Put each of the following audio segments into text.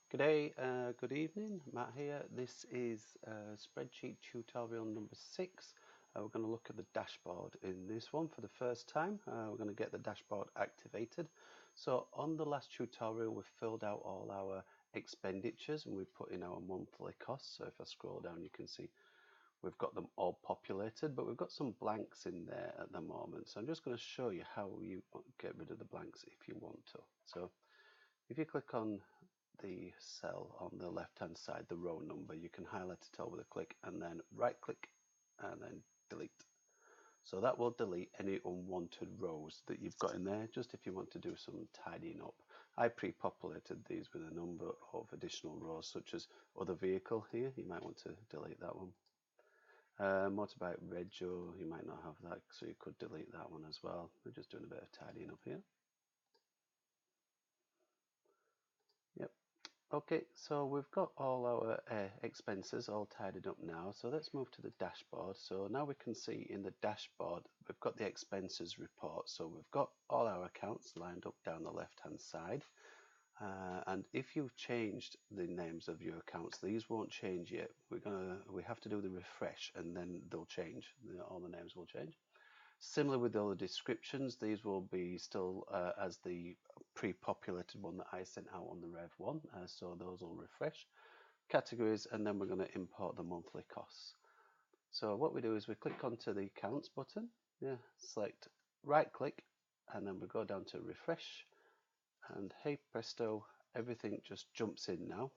Good day, good evening, Matt here. This is spreadsheet tutorial number 6. We're going to look at the dashboard in this one for the first time. We're going to get the dashboard activated. So on the last tutorial we filled out all our expenditures and we put in our monthly costs. So if I scroll down you can see we've got them all populated, but we've got some blanks in there at the moment. So I'm just going to show you how you get rid of the blanks if you want to. So if you click on the cell on the left hand side, the row number, you can highlight it all with a click and then right click and then delete. So that will delete any unwanted rows that you've got in there, just if you want to do some tidying up. I pre-populated these with a number of additional rows, such as other vehicle here, you might want to delete that one. Motorbike rego, you might not have that, so you could delete that one as well. We're just doing a bit of tidying up here. Yep. Okay, so we've got all our expenses all tidied up now. So let's move to the dashboard. So now we can see in the dashboard, we've got the expenses report. So we've got all our accounts lined up down the left-hand side. And if you've changed the names of your accounts, these won't change yet. We have to do the refresh and then they'll change. All the names will change. Similar with all the descriptions, these will be still as the pre-populated one that I sent out on the Rev 1, so those will refresh. Categories, and then we're going to import the monthly costs. So what we do is we click onto the accounts button, select right click, and then we go down to refresh, and hey presto, everything just jumps in now.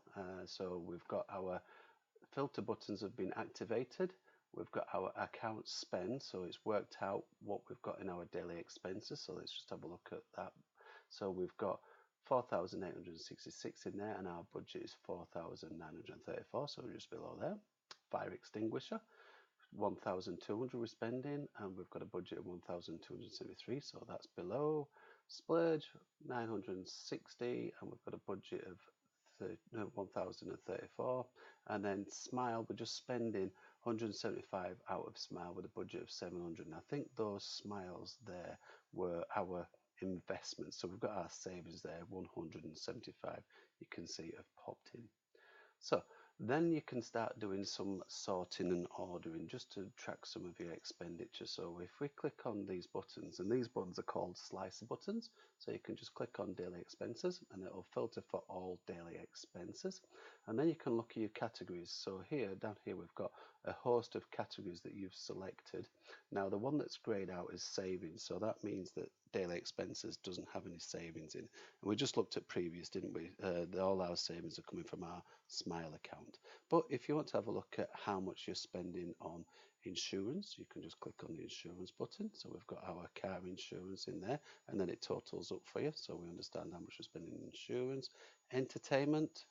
So we've got our filter buttons have been activated. We've got our account spend, so it's worked out what we've got in our daily expenses. So let's just have a look at that. So we've got 4,866 in there, and our budget is 4,934, so we're just below there. Fire extinguisher, 1,200 we're spending, and we've got a budget of 1,273, so that's below. Splurge, 960, and we've got a budget of 1,034, and then Smile, we're just spending 175 out of Smile with a budget of 700. And I think those Smiles there were our investments. So we've got our savings there, 175, you can see have popped in. So then you can start doing some sorting and ordering just to track some of your expenditure. So if we click on these buttons, and these buttons are called slicer buttons, so you can just click on daily expenses and it will filter for all daily expenses. And then you can look at your categories. So here, down here, we've got a host of categories that you've selected. Now the one that's grayed out is savings, so that means that daily expenses doesn't have any savings in. And we just looked at previous, didn't we? All our savings are coming from our Smile account. But if you want to have a look at how much you're spending on insurance, you can just click on the insurance button. So we've got our car insurance in there, and then it totals up for you, so we understand how much we're spending in insurance. Entertainment,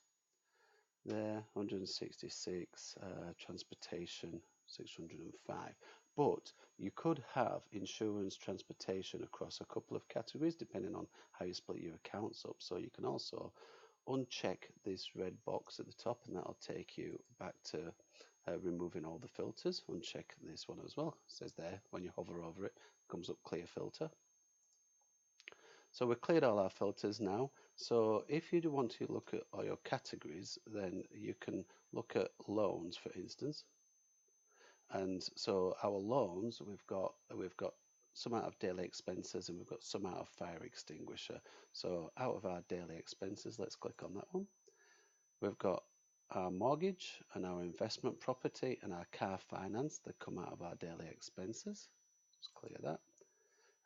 there, 166, transportation, 605. But you could have insurance transportation across a couple of categories depending on how you split your accounts up. So you can also uncheck this red box at the top and that'll take you back to removing all the filters. Uncheck this one as well. It says there when you hover over it, comes up clear filter. So we've cleared all our filters now. So if you do want to look at all your categories, then you can look at loans, for instance. And so our loans, we've got some out of daily expenses and we've got some out of fire extinguisher. So out of our daily expenses, let's click on that one. We've got our mortgage and our investment property and our car finance that come out of our daily expenses. Just clear that.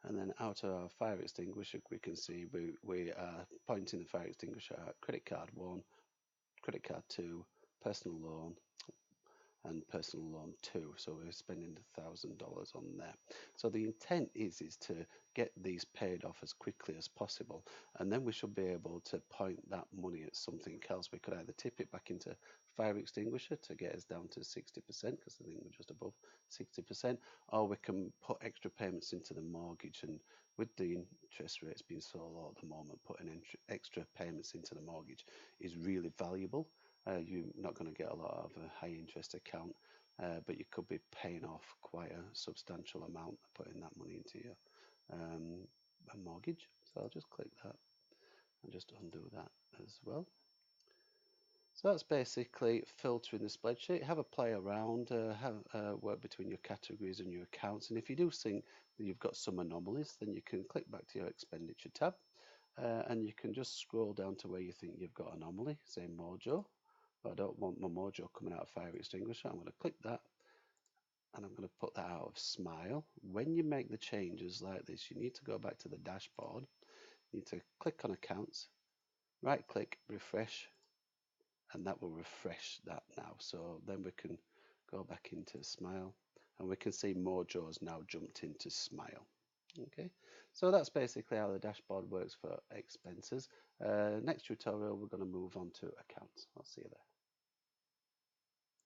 And then out of our fire extinguisher, we can see we are pointing the fire extinguisher at credit card 1, credit card 2, personal loan, and personal loan 2. So we're spending $1,000 on there. So the intent is to get these paid off as quickly as possible, and then we should be able to point that money at something else. We could either tip it back into fire extinguisher to get us down to 60%, because I think we're just above 60%, or we can put extra payments into the mortgage. And with the interest rates being so low at the moment, putting extra payments into the mortgage is really valuable. You're not going to get a lot of a high interest account, but you could be paying off quite a substantial amount putting that money into your a mortgage. So I'll just click that and just undo that as well. So that's basically filtering the spreadsheet. Have a play around, work between your categories and your accounts. And if you do think that you've got some anomalies, then you can click back to your expenditure tab and you can just scroll down to where you think you've got anomaly, say Mojo. But I don't want my Mojo coming out of fire extinguisher. I'm going to click that and I'm going to put that out of Smile. When you make the changes like this, you need to go back to the dashboard. You need to click on accounts, right click, refresh, and that will refresh that now. So then we can go back into Smile and we can see Mojo's now jumped into Smile. Okay, so that's basically how the dashboard works for expenses. Next tutorial, we're going to move on to accounts. I'll see you there.